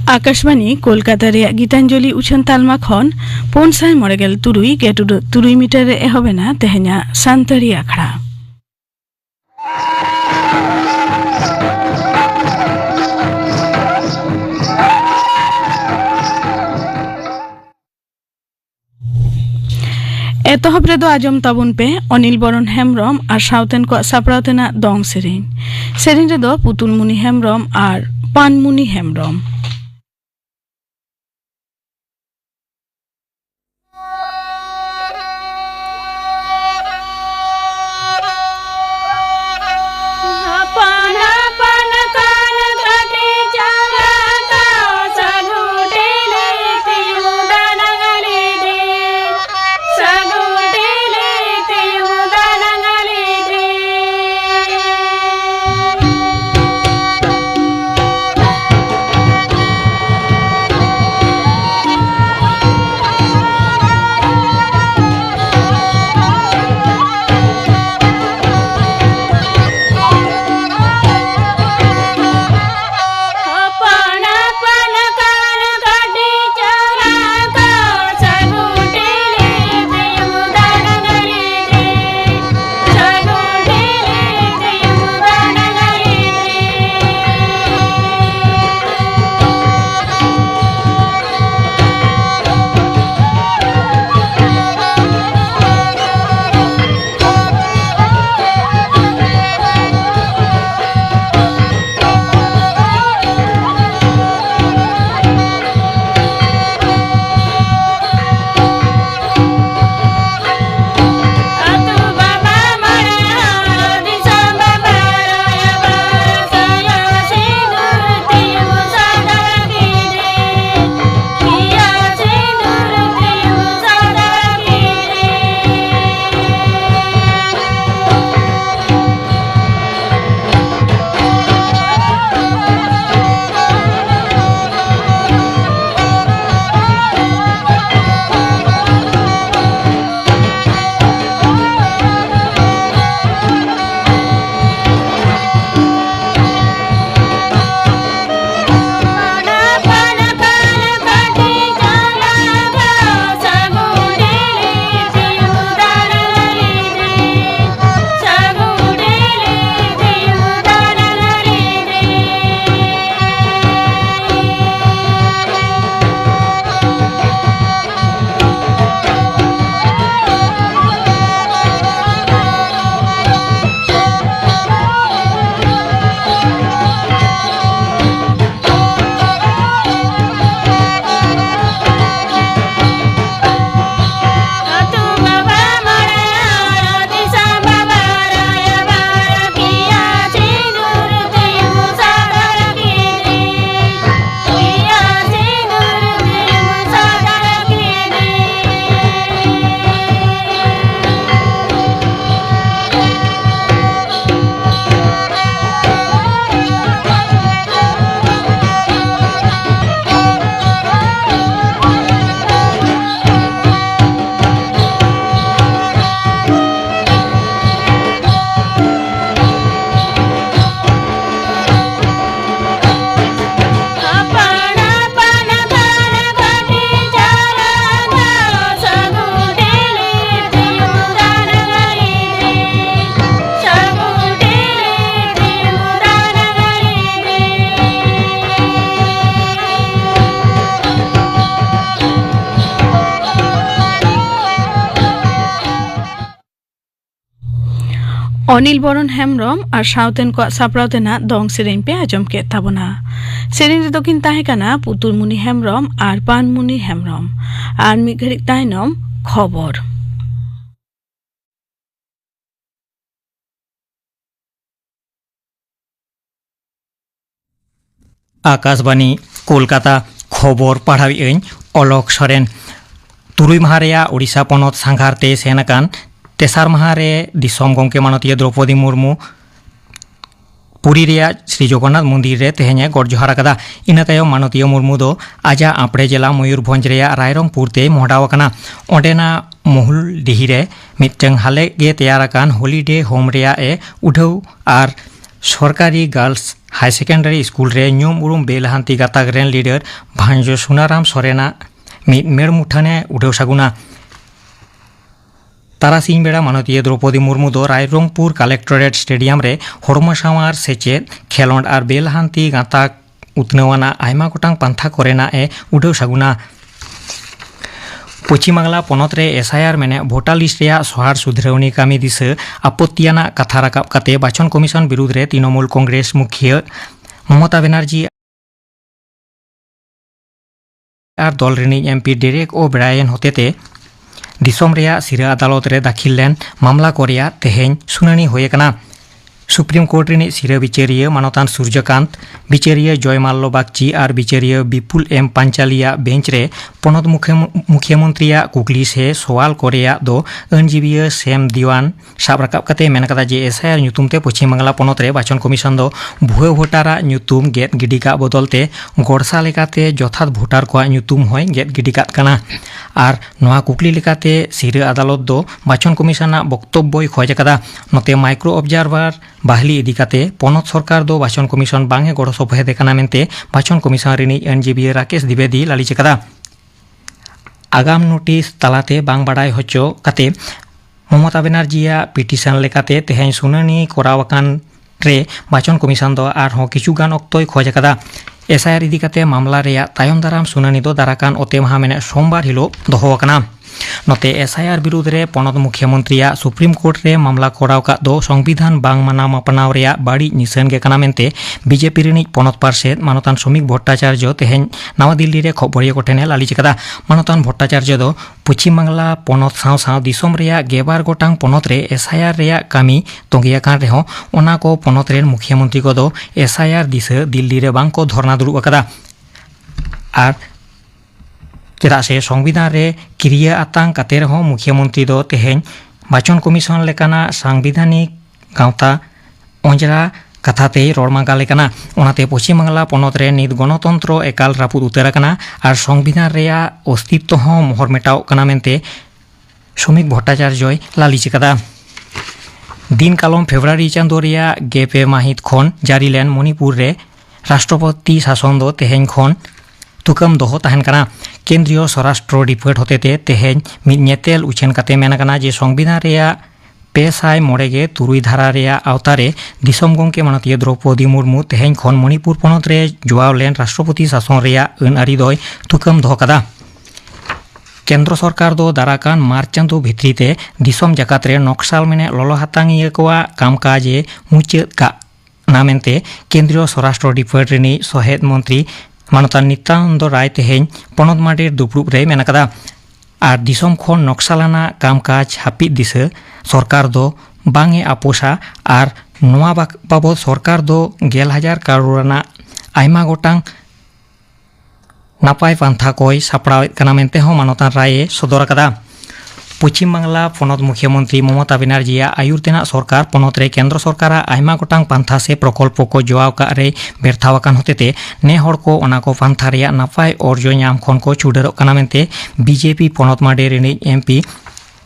आकाशवाणी कोलकाता रे गीतांजलि उछन तालमा खन 593 गेटु 3 मीटर एहबेना तेहना सांतरी आखड़ा एतहब रेदो आजम ताबुन पे अनिल बरन हेमब्रम और साउथेन को सापरावतेना दंग सेरेन रेदो पुतुलमुनि हेमब्रम और पानमुनि हेमब्रम अनिल बरन हेमब्रम और साउथेन को सापरावतेना दंग सेरेन पे आजम के ताबना सेरेन रे दकिन ताहेकाना पुतुलमुनि हेमब्रम और पानमुनि हेमब्रम और मिद घड़िक तायनम खबर आकाशवाणी कोलकाता खबर पढ़ावी अलक सरेन तुरुई माहारेया ओडिशा पनत सांघारते सेनाकान तेसार माहारे दिसम गंके मानतीय द्रौपदी मुर्मू पुरी रेया श्री जगन्नाथ मंदिर रे तेहें गड़ जोहार आकादा इना तायम मानतीय मुर्मू दो आजा आपड़े जिला मयूरभंज रेया रायरंगपुर ते मोहडाव आकाना ओंडेना मोहुल डिही रे मिदटeng हाले गे तैयार आकान हॉलिडे होम रेया ए उठाव आर सरकारी गर्ल्स हाई सेकेंडरी स्कूल रे ᱧᱩᱢ ᱩᱨᱩᱢ बेलहांती गाताक रेन लीडर भांजो सुनाराम सोरेना मिद मेड़ मुठाने उठेव सागुना तारासिंह बेड़ा माननीय द्रौपदी मुर्मू दो रायरंगपुर कलेक्टोरेट स्टेडियम रे हड़मो सावार सेचेद खेलोंड और बेलहांती गाताक उतनवाना आयमा गोटांग पांथा कोरेना ए उठेव सागुना पश्चिम बांगला पनत रे एसआईआर मेने भोटार लिस्ट रे सहार सुधरावनी कामी दिसे आपत्तियाना कथा राकाब काते बाचन कमिशन विरुद्ध रे तृणमूल कांग्रेस मुखिया ममता बनर्जी और दल रिनी एमपी डेरेक ओ ब्रायन होतेते दिसोम रेया सिरा अदालत रे दाखिल लेन मामला को रेया तेहेñ सुनानी होये कना सुप्रीम कोर्ट रिनी सिरा विचारिया मानतान सूर्यकांत विचारिया जयमाल्य बागची और विचारिया विपुल एम पांचालिया बेंच रे पनत मुख्यमंत्री कुकली से सवाल कोरिया दो अनजीबीय सेम दीवान साब राकाब काते मेन कदा जे एसआईआर ᱧᱩᱛᱩᱢ पश्चिम बांगला पनत रे बाचन कमिशन दो भुआ भोटारा ᱧᱩᱛᱩᱢ गेट गिडी का बदलते गड़सा लेकाते जथात भोटार को ᱧᱩᱛᱩᱢ होय गेट गिडी कात कना और नोआ कुकली लेकाते सिरा अदालत दो बाचन कमिशन बक्तव्य खोज कदा नोते माइक्रो ऑब्जार्वर बाहली इदिकाते पनत सरकार दो बाचन कमिशन बांगे गड़ो सफेदे कना मेनते बाचन कमिशन रिनी एनजीबी राकेश द्विवेदी लालिच कदा आगाम नोटिस तालाते बांग बाडाय होचो काते ममता बनर्जिया पिटिशन लेकाते तेहेñ सुनानी कोरावाकान रे बाचन कमिशन दो आरहों किछुगान अक्तोय खोज कदा एसआईआर इदिकाते मामला रेया तायम दाराम सुनानी दो दाराकान ओते माहा मेने सोमवार हिलो दोहो आकना नोते एसआईआर विरुद्ध रे पनत मुख्यमंत्री सुप्रीम कोर्ट रे मामला कोराव का दो संविधान बांग मानाव अपनाव रेया बाड़ी निशान गे कना मेनते बीजेपी रिनी पनत पार्षद मानतान श्रमिक भट्टाचार्य तेहेñ नवा दिल्ली रे खबरिया कोठेने लालिच कदा मानतान भट्टाचार्य दो पश्चिम बांगला पनत साव साव दिसोम रेया गेबार गोटांग पनत रे एसआईआर रेया कामी तोंगिया कान रेहो ओना को पनत रे मुख्यमंत्री को दो एसआईआर दिसे दिल्ली रे बांग को धरना दुरुब कदा और चेदा से संविधान रे क्रिया आतांग काते रहो मुख्यमंत्री दो तेहेñ बाचन कमिशन लेकाना सांविधानिक गावता अंजरा कथाते रड़मागा लेकाना ओनाते पश्चिम बांगला पनत रे नित गणतंत्र एकाल रापुद उतार कना और संविधान रेया अस्तित्व हों मोहर मेटाव कना मेनते श्रमिक भट्टाचार्य लालिच कदा दिन कालम फेब्रुआरी चांदो रेया गेपे माहित खन जारी लेन मणिपुर रे राष्ट्रपति शासन दो तेहेñ खन तुकम दोहो तहन कना केंद्रीय स्वराष्ट्र डिपार्ट होतेते तेहेñ मिद नेतेल उछेन काते मेन कना जे संविधान रेया 593 धारा रेया आवतारे दिसोम गंके माननीय द्रौपदी मुर्मू तेहेñ खन मणिपुर पनत रे जोआव लेन राष्ट्रपति शासन रेया अन आरी दोय तुकम दोहो कदा केंद्र सरकार दो दाराकान मार्च चांदो भित्रीते दिसोम जाकात रे नक्सल मेने ललो हातांगिया कोवा कामकाजे मुचाद का नामेनते केंद्रीय स्वराष्ट्र डिपार्ट रिनी सहेद मंत्री मानता नित्यानंद राय तेहेñ पनत माडेर दुपुरुब रे मेन कदा और दिसोम खन नक्सलाना कामकाज हापिद दिसे सरकार दो बांगे आपोसा और नोआ बाबद सरकार दो 10,000 करोड़ आयमा गोटांग नापाय पांथा कोय सापड़ाव कना मेनते हो मानतान राय सदर कदा पश्चिम बांगला पनत मुख्यमंत्री ममता बनर्जिया आयुरतेना सरकार पनत रे केंद्र सरकार आयमा गोटांग पांथा से प्रकल्प को जोआव का रे बेरथावाकान होतेते ने हड़ को ओना को पांथा रेया नापाय अर्जो नाम खन को छुडरक कना मेनते बीजेपी पनत माडे रिनी एमपी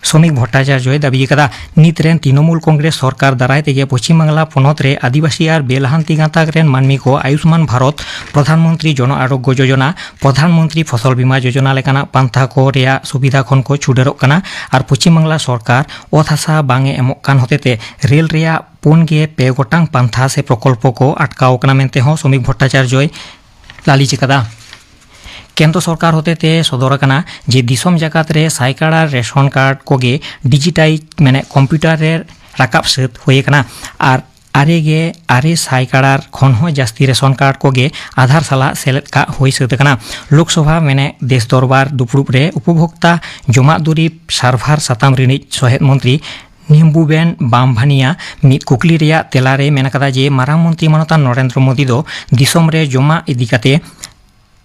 श्रमिक भट्टाचार्य दाबी कदा नितरेन तृणमूल कांग्रेस सरकार दाराय तेगे पश्चिम बांगला पनत रे आदिवासी और बेलहांती गांताक रेन मानमी को आयुष्मान भारत प्रधानमंत्री जन आरोग्य योजना प्रधानमंत्री फसल बीमा योजना लेकाना पांथा को रेया सुविधा खन को छुडरक कना और पश्चिम बांगला सरकार ओत हासा बांगे एमक कान होतेते रेल रेया 5 गोटांग पांथा से प्रकल्प को अटकाव कना मेनते हो श्रमिक भट्टाचार्य लालिच कदा केंद्र सरकार होतेते सदर कना जे दिसोम जाकात रे साइकाड़ा रेशन कार्ड कोगे डिजिटाइज माने कम्प्यूटर रे राकाब सत होये कना और आरे साइकाड़ार खन हो जास्ती रेशन कार्ड कोगे आधार साला सेलेद का होई सत कना लोकसभा मेने देश दरबार दुपुरुब रे उपभोक्ता जमा दुरीब सार्भार साताम रिनिज सहेद मंत्री निम्बुबेन बामभानिया मिद कुकली रेया तेलारे मेन कदा जे मारांग मंत्री मानता नरेंद्र मोदी दो दिसोम रे जमा इदिकाते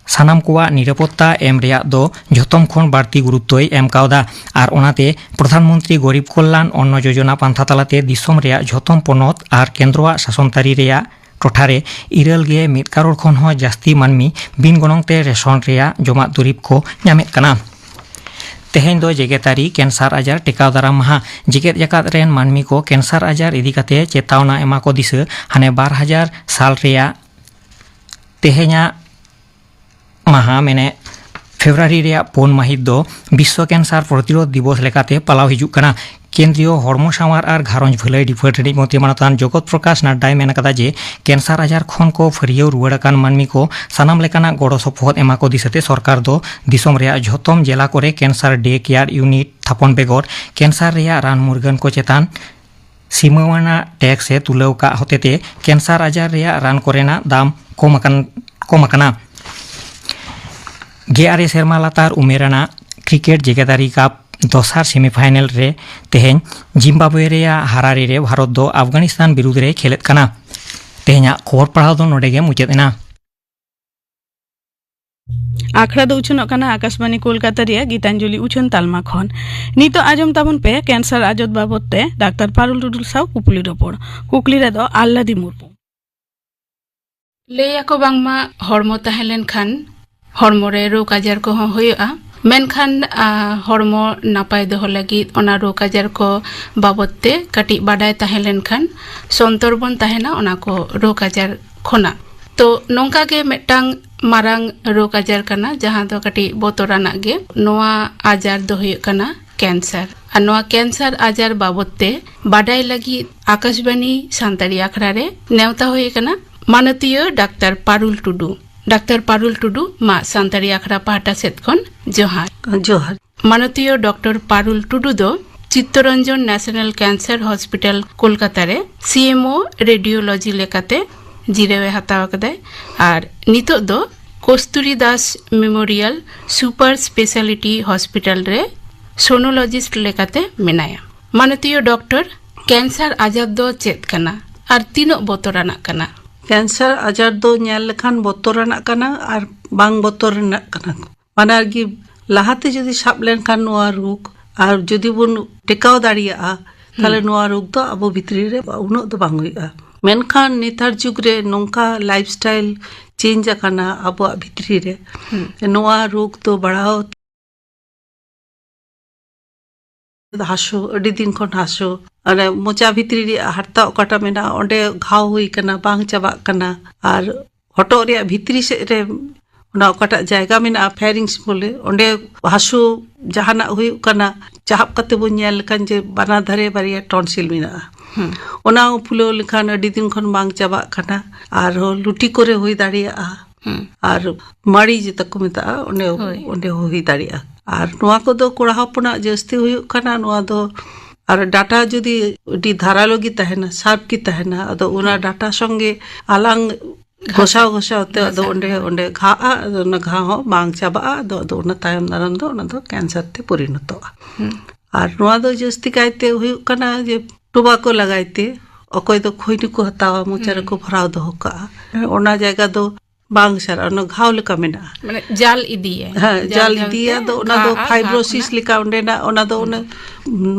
सानाम कोवा निरापत्ता एम रेया दो जतम खन बाड़ती गुरुत्वय एम कावदा और ओनाते प्रधानमंत्री गरीब कल्याण अन्न योजना पांथा तालाते दिसोम रेया जतम पनत और केंद्रवा शासनतारी रेया टोठारे 1 करोड़ खन हो जास्ती मानमी बिन गनंगते रेशन रेया जमा दुरीब को नामेद कना तेहें दो जेगेतारी कैंसर आजार टेकाव दाराम माहा जेगेत जाकात रेन मानमी को कैंसर आजार इदी काते चेतावना एमा को दिसे हाने 2000 साल रेया तेहेंया माहा मेने फेब्रुआरी रेया 4 माहित दो विश्व कैंसर प्रतिरोध दिवस लेकाते पालाव हिजुक कना केंद्रीय हड़मो सामार और घारंज भलाई डिपार्टमेंट मंत्री मानतान जगत प्रकाश नाड्डाय मेन कदा जे कैंसर आजार खन को फरियाव रुवाड़ाकान मानमी को सानाम लेकाना गड़ो सपोहद एमा को दिसते सरकार दो दिसोम रेया झोतम जिला करे कैंसर डे केयर यूनिट थापन बेगर कैंसर रेया रान मुरगान को चेतान सीमावाना टैक्स से तुलाव का होतेते कैंसर आजार रेया रान कोरेना दाम कम अकाना गेआरे सेरमा लातार उमेराना क्रिकेट जेगेदारी कप दोसार सेमीफाइनल रे तेहें जिम्बाब्वे रेया हारारे रे भारत दो अफगानिस्तान विरुद्ध रे खेलेत कना तेहेंया खबर पढ़ाव दो नोडेगे मुचाद एना आखड़ा दो उछन कना आकाशवाणी कोलकाता रे गीतांजलि उछन तालमा खन नितो आजम ताबन पे कैंसर आजत बाबत ते डाक्टर पारुल टुडू साव कुपली रोपड़ कुकली रे दो आल्लादी मुर्मू लेया को बांगमा हड़मो ताहेलेन खान हड़मो रे रोग आजार को होयोआ मेनखान हड़मो नापाय दोहो लगी ओना रोग आजार को बाबते कटी बाडाय ताहेलेन खान संतरबन ताहेना ओना को रोग आजार खोना तो नोंका के मेटांग मारांग रोग आजार कना जहां दो कटी बोतराना गे नोआ आजार दो हुयो कना कैंसर और नोआ कैंसर आजार बाबते बाडाय लगी आकाशवाणी सांताड़ी आखड़ा रे नेवता हुयो कना मानतीय डाक्टर पारुल टुडू मा सांताड़ी आखड़ा पाहटा सेत खन जोहार मानतीय डॉक्टर पारुल टुडू दो Chittaranjan national cancer hospital Kolkata रे सीएमओ रेडियोलॉजी लेकाते जिरेवे हताव कदाय और नितो दो कस्तूरी दास मेमोरियल सुपर स्पेशलिटी हॉस्पिटल रे सोनोलॉजिस्ट लेकाते मेनाया मानतीय डॉक्टर कैंसर आजार दो चेत कना और तीनो बोतराना कना कैंसर आजार दो नेल लेखान बोतराना कना और बांग बोतराना कना माने कि लाहाते जदि साब लेनखान नोआ रोग और जदि बन टेकाव दाड़ियाआ ताले नोआ रोग दो अबो भितरी रे उनो दो बांग हुइआ मेनखान नेतार जुग रे नोंका लाइफस्टाइल चेंज आकाना अबो भितरी रे नोआ रोग तो बढ़ाओ हासो अड़ी दिन खन हासो अरे मोचा भितरी रे हरता ओकाटा मेना ओंडे घाव हुई कना बांग चाबा कना और हटो रे भितरी से रे ओना ओकाटा जायगा मेना फेरिंग्स बोले ओंडे हासो जहाना हुई कना चाहप कते बो नेल लेखान जे बाना धरे बारिया टॉन्सिल मेना ओना फुलो लेखान अड़ी दिन खन बांग चाबा कना और लुटी करे हुई दाड़ियाआ और माड़ी जे तको मेता ओंडे हुई दाड़ियाआ और नोआ को दो कोड़ा हपना जस्ती हुई कना नोआ दो और डाटा जदि डी धारालोगी तहना साफ की तहना अदो उना डाटा संगे आलांग घोषाव ते अदो ओंडे घा हो बांग चाबा अदो उना तायम दाराम दो उना दो कैंसर ते परिणतोआ और नोआ दो जस्ती कायते हुई कना जे टोबाको लगाइते अकोय दो खोइनी को हतावा मोचारे को भराव दो का ओना जायगा दो बांग सारा ओना घाव लेका मेना माने जाल इदिए हां जाल इदिया दो ओना दो फाइब्रोसिस लेका ओंडेना ओना दो ओना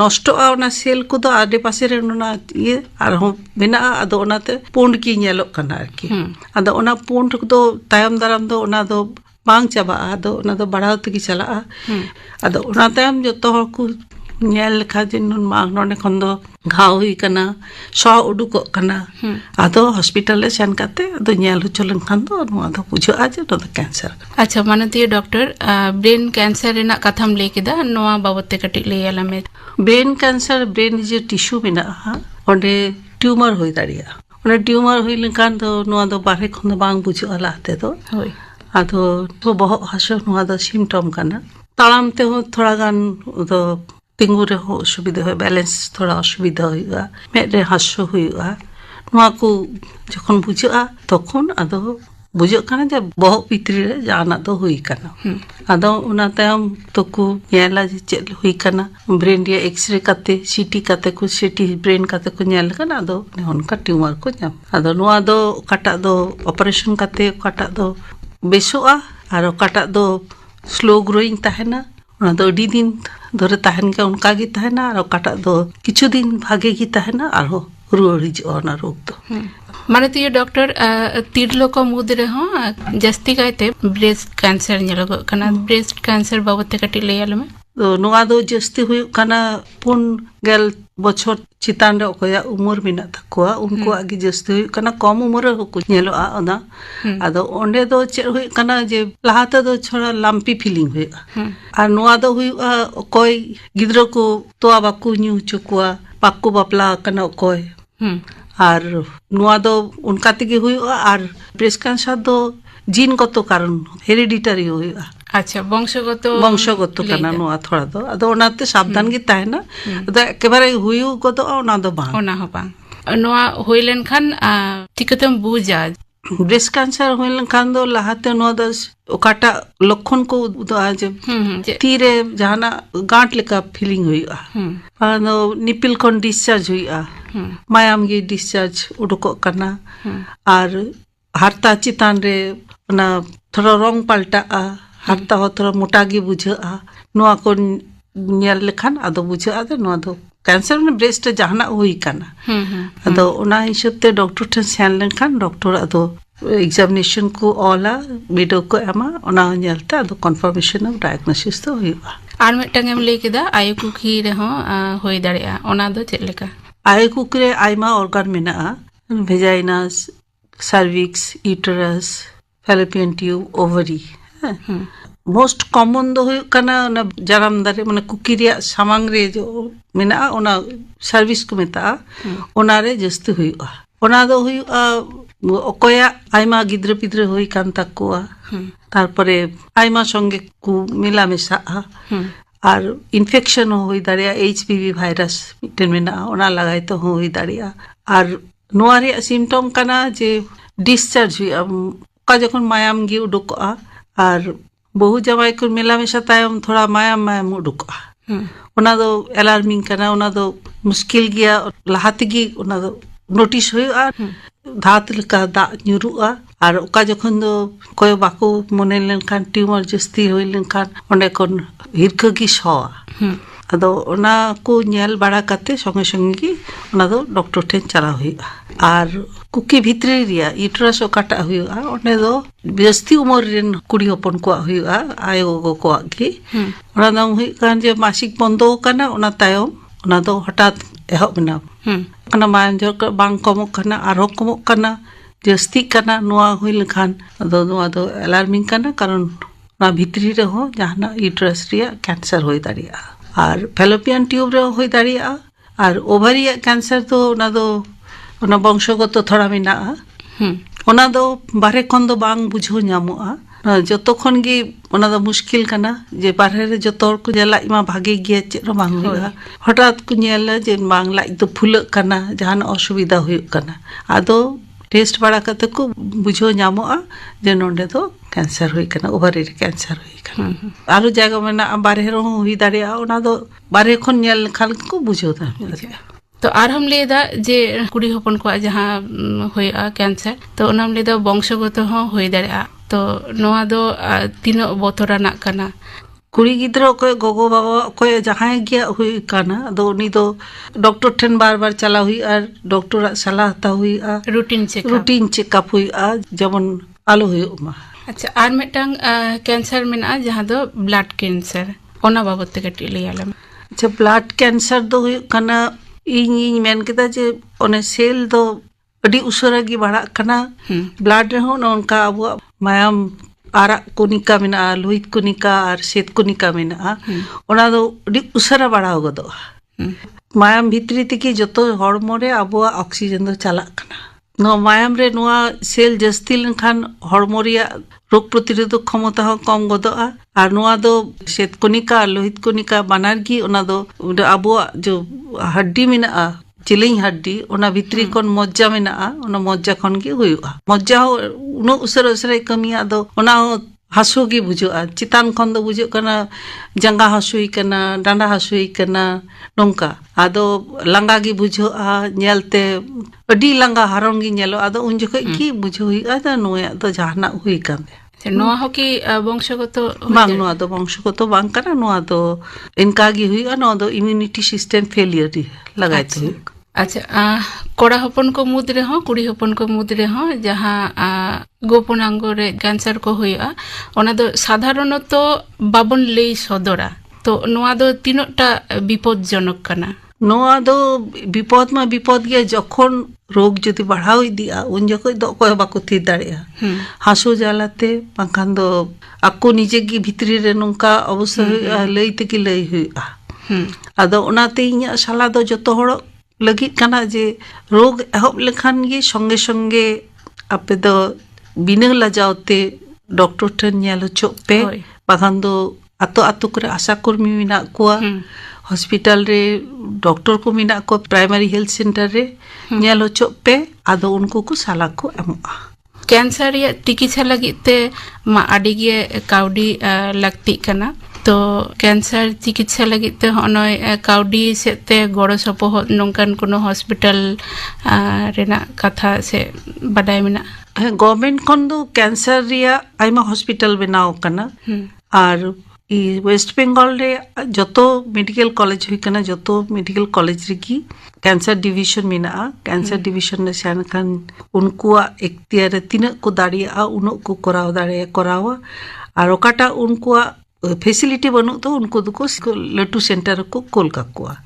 नष्टोआ ओना सेल को दो आडे पासे रे ओना ये आर हो मेना अदो ओनाते पुंड की नेलो कना आरकी अदो ओना पुंड दो तायम दाराम दो ओना दो बांग चाबा अदो ओना दो बढ़ाव तगी चला अदो ओना तायम जतो हर को नेल लेखा जिन मांग नोने खन दो घाव हुई कना सो उडुको कना अदो हॉस्पिटल ले सेन काते अदो नेल चलन खान दो नो अदो बुझो आज तो कैंसर अच्छा मानतीय डॉक्टर ब्रेन कैंसर रेना कथम ले केदा नोआ बाबते कटि ले याला में ब्रेन कैंसर ब्रेन जे टिश्यू मेना ओंडे ट्यूमर होई दाड़िया ओंडे ट्यूमर होई लेखान दो नोआ दो बारे खन बांग बुझो लाते दो होय अदो तो बहुत हासो नोआ दो सिम्टम कना तालाम ते हो थोड़ा गान दो तिंगु रे हो असुविधा हो बैलेंस थोड़ा असुविधा हुआ मेरे हासो हुआ नोआ को जखन बुझा तखन अदो बुझो कना जे बहुत भितरी रे जाना दो हुई कना अदो उना तायम तको नेला जे चेल हुई कना ब्रेन रे एक्सरे काते सीटी काते को सीटी ब्रेन काते को नेल कना अदो उनका ट्यूमर को जाम अदो नोआ दो काटा दो ऑपरेशन काते काटा दो बेसोआ और काटा दो स्लो ग्रोइंग ताहेना उना दो अडी दिन धरे ताहन के उनका गी ताहेना और काटा दो किछु दिन भागे गी ताहेना और रुआड़ हिजुआ ओना रोग दो मानतीय डॉक्टर तिरलो को मुद रे हो जस्ती कायते ब्रेस्ट कैंसर नेलगो कना ब्रेस्ट कैंसर बाबते कटि ले याल में तो नोआ दो जस्ती हुयुग कना 4 बछर चितान रे अकोया उमर मेना तकोआ उनको आगे जस्ती हुयुग कना कम उमर रे को नेलोआ ओना आदो ओंडे दो चे हुयुग कना जे लाहाते दो छोड़ा लंपी फीलिंग हुयुगा आर नोआ दो हुयुगा अकोय गिद्रो को तोआ बाकू न्यू चुकुआ बाकू बापला कना अकोय আর নোয়া দো উনকা থেকে হুইবা আর ব্রেস্ট ক্যান্সার দো জিনগত কারণ হেরিডিটারি হুইবা আচ্ছা বংশগত কানা নোয়া থোড়া দো আদো ওনাতে সাবধান গি তাহেনা আদো একেবারে হুইউ গতো ওনা দো বাং ওনা হবা নোয়া হইলেন খান ঠিকতম বুঝা ব্রেস্ট ক্যান্সার হইলেন খান দো লাহাতে নোয়া দো ওকাটা লক্ষণ কো আজ তিরে জাহানা গাঁট লেকা ফিলিং হুইবা আদো নিপিল কোন ডিসচার্জ হুইবা मायाम गे डिस्चार्ज उडुको करना और हारता चितान रे ना थोड़ा रंग पलटा हारता हो थोड़ा मोटा गे बुझा नोआ को नेल लेखान आदो बुझा आदो नोआ दो कैंसर में ब्रेस्ट जहाना हुई करना आदो ओना हिसाब ते डॉक्टर ठन सेन लेखान डॉक्टर आदो एग्जामिनेशन को ऑला वीडियो को एमा ओना नेलता आदो कंफर्मेशन ऑफ डायग्नोसिस तो हुईबा आर मिटटांग एम लई केदा आयु कुकी रे हो होई दाड़ेया ओना दो चेद लेका आय कुकरे आयमा ऑर्गन मेना vaginas cervix uterus fallopian tube ovary most common दो हुई कना ना जराम दारे माने कुकी रे सामांग रे जो मेना ओना सर्विस को मेता ओना रे जस्ती हुईआ ओना दो हुईआ ओकोया आयमा गिद्र पिद्र हुई कान ताकुआ तारपरे आयमा संगे कु मिला मेशा और इन्फेक्शन हुई दाड़िया HPV भाइरस मिटन मेना ओना लगाई तो हुई दाड़िया और नोआ रे सिम्टम कना जे डिस्चार्ज हुई का जखन मायाम गे उडुकआ और बहु जमाई को मेलामेशा तायम थोड़ा मायाम उडुकआ ओना दो अलार्मिंग कना ओना दो मुश्किल गया लाहाते गे ओना दो नोटिस हुआ धात लेका दा ᱧᱩᱨᱩᱜᱼᱟ और ओका जखन दो कोय बाको मने लेनखान ट्यूमर जस्ती होई लेनखान ओंडे कोन हिरका गी सवा आदो ओना को नेल बाड़ा काते संगे संगे गी ओना दो डॉक्टर ठेन चला हुईआ और कुकी भितरे रिया यूट्रस ओकाटा हुईआ ओंडे दो जस्ती उमर रेन कुड़ी हपन को हुईआ आयो गो को गी ओना दो हुई कान जे मासिक बंदो काना ओना तायम ओना दो हठात एहब मेना कना मायम जो बांग कमो कना आरो कमो कना जस्ती कना नोआ हुई लेखान अदो नोआ दो अलार्मिंग कना कारण ना भितरी रे हो जहाना यूट्रस रिया कैंसर होई दाड़िया और फैलोपियन ट्यूब रे होई दाड़िया और ओवरी कैंसर तो ना दो ओना वंशगत थोड़ा मेना ओना दो बारे खन दो बांग बुझो ᱧᱟᱢᱚᱜᱼᱟ जतो खन गे ओना दो मुश्किल कना जे बारे रे जतो को जला इमा भागे गिया चेरो बांग हुआ हठात को नेला जे बांग लाई तो फुलक कना जहान असुविधा हुई कना आदो टेस्ट बाड़ा कते को बुझो ᱧᱟᱢᱚᱜᱼᱟ जे नोंडे दो कैंसर हुई कना ओवरी रे कैंसर हुई कना आरो जायगा मेना बारे रो हुई दाड़िया ओना दो बारे खन नेल खाल को बुझो दा तो आर हम लेदा जे कुड़ी हपन को जहां होया कैंसर तो ओनाम लेदा वंशगत हो होई दाड़ेया तो नोआ दो तीनो बोतराना कना कुड़ी गिद्रो को गोगो बाबा को जहां गया हुई काना दो उनी दो डॉक्टर ठन बार चला हुई और डॉक्टर सलाह ता हुई रूटीन चेकअप हुई जमन आलो हुई उमा अच्छा आर मिटंग कैंसर मेना जहां दो ब्लड कैंसर ओना बाबत ते कटी लियालम अच्छा ब्लड कैंसर दो हुई काना ᱤᱧ मेन केदा जे ओने सेल दो अडी उसरा गी बाड़ा कना ब्लड रे हो नोनका अब मायाम आरा कोनिका मेना लोहित कोनिका और श्वेत कोनिका मेना ओना दो अडी उसरा बाड़ा गदो मायाम भितरी तकी जतो हड़मो रे अबुआ ऑक्सीजन दो चला कना नो मायाम रे नोआ सेल जस्ती लेनखान हड़मो रिया रोग प्रतिरोधक क्षमता हो कम गदोआ और नोआ दो श्वेत कोनिका लोहित कोनिका बानार गी ओना दो अबुआ जो हड्डी मेना चिलिंग हड्डी ओना भितरी कोन मज्जा मेना ओना मज्जा खन गे हुआ मज्जा हो उनो उसरा उसरा कमिया दो ओना हासु गी बुझोआ चितान खन दो बुझो कना जंगा हासुई कना डांडा हासुई कना नोंका आदो लंगा गी बुझोआ नेलते अडी लंगा हारों गी नेलो आदो उन जखे की बुझो हुई आदा नोया दो जहाना हुई कांदे नोआ हो की वंशगत बांग नोआ दो वंशगत बांग कना नोआ दो इनका गी हुई नोआ दो इम्यूनिटी सिस्टम फेलियर लगाए थे अच्छा कोड़ा हपन को मुद रे हो कुड़ी हपन को मुद रे हो जहां गोपनांग रे कैंसर को हुआ ओना दो साधारणत बाबन लई सदरा तो नोआ दो तीनों टा विपदजनक कना नोआ दो विपद मा विपद गे जखन रोग जदि बढ़ाव इदिया उन जखन दो अकय बाको थी दाड़ेया हासु जालाते बांखान दो आको निजे गी भितरी रे नोंका अवश्य लई तेगी लई हुआ आदो ओनाते इᱧᱟᱹᱜ साला दो जतो हड़ लगित कना जे रोग एहब लेखान गे संगे संगे आपे दो बिना लजावते डॉक्टर ठन नेल होचो पे बागान दो आतो आतो करे आशा कर्मी मेना कुआ हॉस्पिटल रे डॉक्टर को मेना को प्राइमरी हेल्थ सेंटर रे नेल होचो पे आदो उनको को साला को एमोआ कैंसर या चिकित्सा लगिते मा आडिगे काउडी लगती कना तो कैंसर चिकित्सा लगिते हनय काउडी सेते गड़ो सपोहद नोंकान कोनो हॉस्पिटल रेना कथा से बाडाय मेना गवर्नमेंट खन दो कैंसर रिया आइमा हॉस्पिटल बनाव कना और वेस्ट बेंगल रे जतो मेडिकल कॉलेज हुई कना जतो मेडिकल कॉलेज रे कैंसर डिविजन मेना कैंसर डिविजन ने सेन खान उनको इख्तियार तीना को दाड़िया उनो को कराव दाड़े करावा और ओकाटा उनको फैसिलिटी बनु तो उनको दुको लटू सेंटर को कोल काकुआ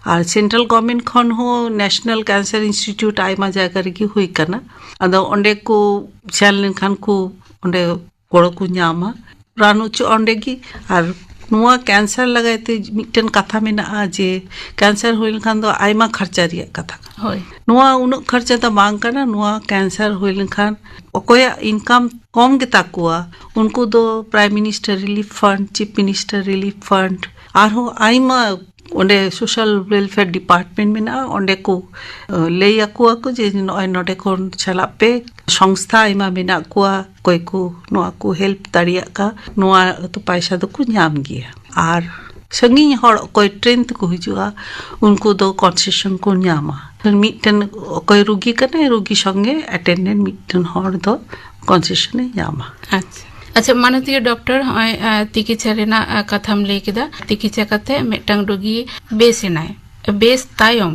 और सेंट्रल गवर्नमेंट खन हो नेशनल कैंसर इंस्टीट्यूट आइमा जायगा रे हुई कना अदो ओंडे को सेल खान को ओंडे गड़ो को ᱧᱟᱢᱟ रान उच्च ओंडे की और नुआ कैंसर लगाते मिटन कथा मेना जे कैंसर होइल खान दो आइमा खर्चा रिया कथा होय नुआ उन खर्चा तो बांग कना नुआ कैंसर होइल खान ओकोया इनकम कम गेता कुआ उनको दो prime minister relief fund chief minister relief fund आरो आइमा ओंडे सोशल वेलफेयर डिपार्टमेंट मेना ओंडे को लेया कुआ को जे नय नोडे कोन चला पे संस्था आइमा मेना कुआ कोई को नोआ को हेल्प दाड़िया का नोआ तो पैसा दो को ᱧᱟᱢ गिया और संगी हड़ कोई ट्रेन को हिजुआ उनको दो कंसेशन को ᱧᱟᱢᱟ मिटन कोई रोगी कने रोगी संगे अटेंडेंट मिटन हड़ दो कंसेशन ᱧামা अच्छा अच्छा माननीय डॉक्टर हय चिकित्सा रेना कथाम लई केदा चिकित्सा कते मेटंग रोगी बेसेनाय बेस तायम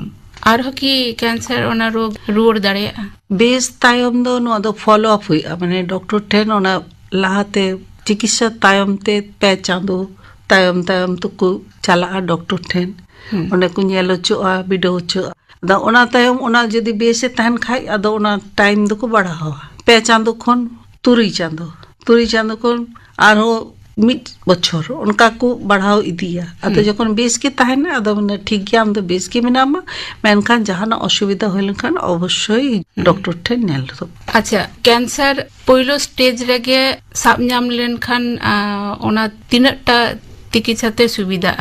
और की कैंसर ओना रोग रुवर दाड़े बेस तायम दो नो दो फॉलो अप हुई माने डॉक्टर ठेन ओना लाहाते चिकित्सा तायम ते पे चांदो तायम तायम तो को चला डॉक्टर ठेन ओने को नेलो चोआ बिडो चो दा ओना तायम ओना जदी बेसे तहन खाय अदो ओना टाइम दो को बढ़ावा पे चांदो खन तुरी चांदो खन आरो मिट बछर उनका को बढ़ाव इदिया अतो जखन बेस के तहन अदो ने ठीक गया हम तो बेस के मेनामा मेनखान जहाना असुविधा होइल खान अवश्य डॉक्टर ठेन नेल तो अच्छा कैंसर पहिलो स्टेज रेगे साब ᱧᱟᱢ लेनखान ओना तीनटा चिकित्साते सुविधा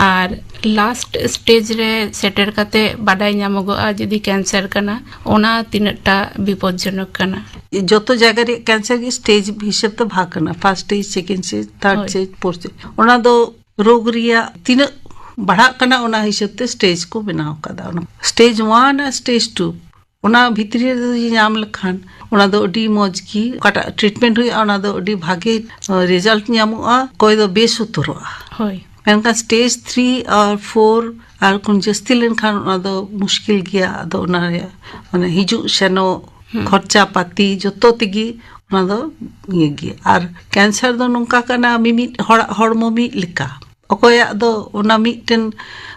और लास्ट स्टेज रे सेटर काते बाडाय ᱧᱟᱢᱚᱜᱚᱜᱼᱟ जदि कैंसर कना ओना तीनटा विपदजनक कना जतो जगह रे कैंसर की स्टेज हिसाब तो भाग करना first stage second stage third stage fourth stage ओना दो रोग रिया तीन बढ़ा कना ओना हिसाब ते स्टेज को बनाव कदा ओना स्टेज 1 और स्टेज 2 ओना भितरी ᱧᱟᱢ लखान ओना दो अडी मौज की काटा ट्रीटमेंट हुई ओना दो अडी भागे रिजल्ट ᱧᱟᱢᱚᱜᱼᱟ कोई दो बेस उतरवा होय मेनका स्टेज 3 और 4 और कुन जस्ती लेन खान ओना दो मुश्किल गया दो ओना माने हिजु सेनो खर्चा पाती जतो तिगी ओना दो ये गया और कैंसर दो नोंका कना मिमि हड़मो मि लिका अकोया दो ओना मिटन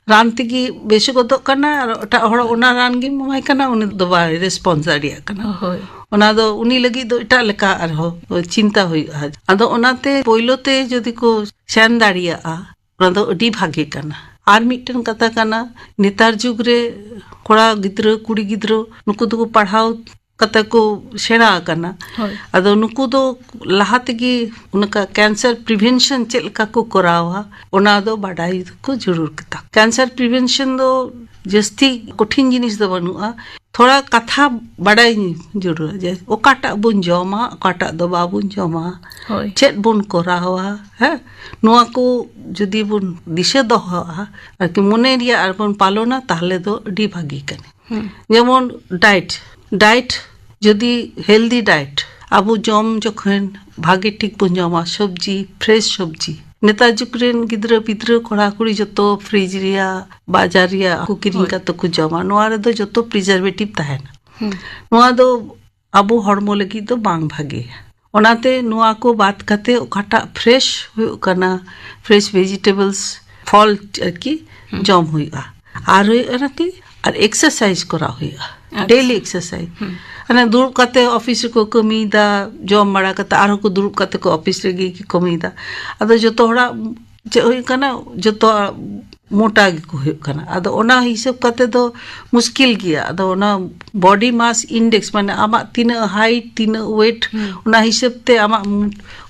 रान तिगी बेसे गदो कना और ओटा हड़ ओना रान गी ममाय कना उनी दो बा रेस्पॉन्स दाड़िया कना होय ओना दो उनी लगी दो इटा लेका और हो चिंता हुई आदो ओनाते पोइलोते जदि को सेन दाड़िया ओना दो अडी भागे कना और मिटन कथा कना नेतार जुग रे कोड़ा गिद्रो कुड़ी गिद्रो नुकु दो पढ़ाओ कता को सेना कना अदो नुकु दो लाहाते की उनका कैंसर प्रिवेंशन चेलका को करावा ओना दो बाडाई को जरूर कता कैंसर प्रिवेंशन दो जस्ती कठिन जिनिस दो बनुआ थोड़ा कथा बाडाई जरूर जे ओकाटा बुन जमा ओकाटा दो बाबुन जमा चेत बुन करावा है नोआ को जदि बुन दिशे दोहा और कि मने रिया और बुन पालोना ताहले दो अडी भागी कने जेमन डाइट जदि हेल्दी डाइट आबो जम जखन भागे ठीक बुन जमा सब्जी फ्रेश सब्जी नेता जुकरेन गिद्रा पिद्रा कोड़ा कुड़ी जतो फ्रिज रिया बाजार रिया को किरिंग का तो को जमा नोआ रे दो जतो प्रिजर्वेटिव ताहेना नोआ दो आबो हड़मो लगी तो बांग भागे ᱚᱱᱟᱛᱮ ᱱᱚᱣᱟ ᱠᱚ ᱵᱟᱫ ᱠᱟᱛᱮ ᱚᱠᱟᱴᱟᱜ ᱯᱷᱨᱮᱥ ᱦᱩᱭᱩᱜ ᱠᱟᱱᱟ ᱯᱷᱨᱮᱥ ভেজিটেবলস ফল আরকি জম ᱦᱩᱭᱩᱜᱼᱟ ᱟᱨ ᱦᱩᱭᱩᱜ ᱠᱟᱱᱟ ᱠᱤ ᱟᱨ ᱮᱠᱥᱟᱨᱥᱟᱭᱤᱡ ᱠᱚᱨᱟᱣ ᱦᱩᱭᱩᱜᱼᱟ ᱰᱮᱞᱤ ᱮᱠᱥᱟᱨᱥᱟᱭᱤᱡ ᱢᱟᱱᱮ ᱫᱩᱲᱩᱵ ᱠᱟᱛᱮ ᱚᱯᱷᱤᱥ ᱨᱮᱠᱚ ᱠᱟᱹᱢᱤᱭᱮᱫᱟ ᱡᱚᱢ ᱵᱟᱲᱟ ᱠᱟᱛᱮ ᱟᱨᱦᱚᱸ ᱠᱚ ᱫᱩᱲᱩᱵ ᱠᱟᱛᱮ ᱠᱚ ᱚᱯᱷᱤᱥ ᱨᱮᱜᱮ ᱠᱟᱹᱢᱤᱭᱮᱫᱟ ᱟᱫᱚ ᱡᱚᱛᱚ ᱦᱚᱲᱟᱜ ᱪᱮᱫ ᱦᱩᱭᱩᱜ ᱠᱟᱱᱟ ᱡᱚᱛᱚ मोटा ᱜᱮᱠᱚ ᱦᱩᱭᱩᱜ ᱠᱟᱱᱟ ᱟᱫᱚ ᱚᱱᱟ ᱦᱤᱥᱟᱹᱵ ᱠᱟᱛᱮ ᱫᱚ मुश्किल ᱜᱮᱭᱟ ᱟᱫᱚ ᱚᱱᱟ बॉडी मास इंडेक्स माने आमा तीना हाइट तीना वेट ओना हिसाब ते आमा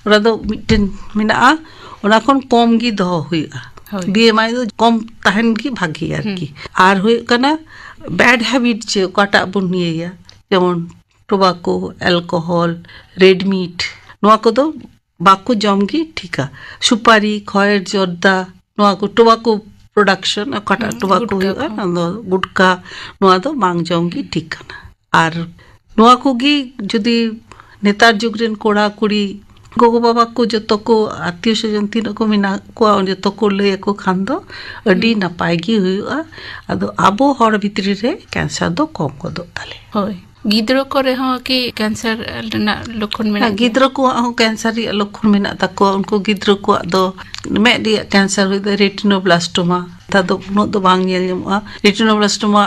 ओना दो मिटन मेना ओना कोन कम गी दो हुआ बीएमआई दो कम तहन की भागी आरकी आर हुई कना बैड हैबिट जे काटा बन निया जेमन टोबाको अल्कोहल रेड मीट नोआ को दो बाको जमगी ठीका सुपारी खयर जर्दा नोआ को टोबाको प्रोडक्शन काटा टोबाको हुआ गुटका नोआ दो बांग जमगी ठीक कना आर नोआ को गी जदि नेतार जुग रेन कोड़ा कुड़ी गोगो बाबा को जतो को आत्मीय स्वजन तीन को मेना को जतो को लय को खान दो अडी नपाय गी हुआ आदो आबो हर भितरी रे कैंसर दो कम को दो ताले होय गिद्रो करे हो कि कैंसर ना लक्षण में गिद्रो को कैंसर री लक्षण मेना तको उनको गिद्रो को दो में दी कैंसर हुई रेटिनोब्लास्टोमा ता दो नो दो बांग नेल जमआ रेटिनोब्लास्टोमा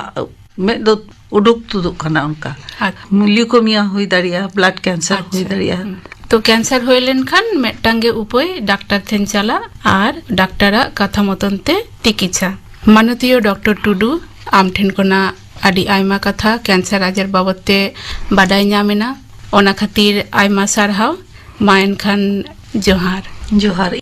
में दो उडुक तुदु कना उनका ल्यूकेमिया हुई दाड़िया ब्लड कैंसर हुई दाड़िया तो कैंसर होय लेनखान मेटांगे उपाय डॉक्टर थेन चला आर डॉक्टरा कथा मतन ते चिकित्सा माननीय डॉक्टर टुडू आम ठेन कोना आदि आयमा कथा कैंसर आजार बाबते बाडाय ᱧᱟᱢᱮᱱᱟ ओना खातिर आयमा सारहाव मायन खान जोहार जोहार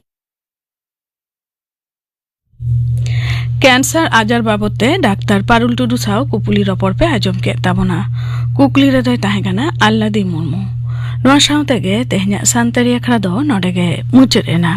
कैंसर आजार बाबते डाक्तार पारुल टुडू साव कुपुली रपड़ पे आजम के ताबोना कुकली रे दय ताहेगाना आल्लादी मुर्मू नोआ सावते गे तेहना सानतारी अखड़ा दो नोडे गे मुचाद एना।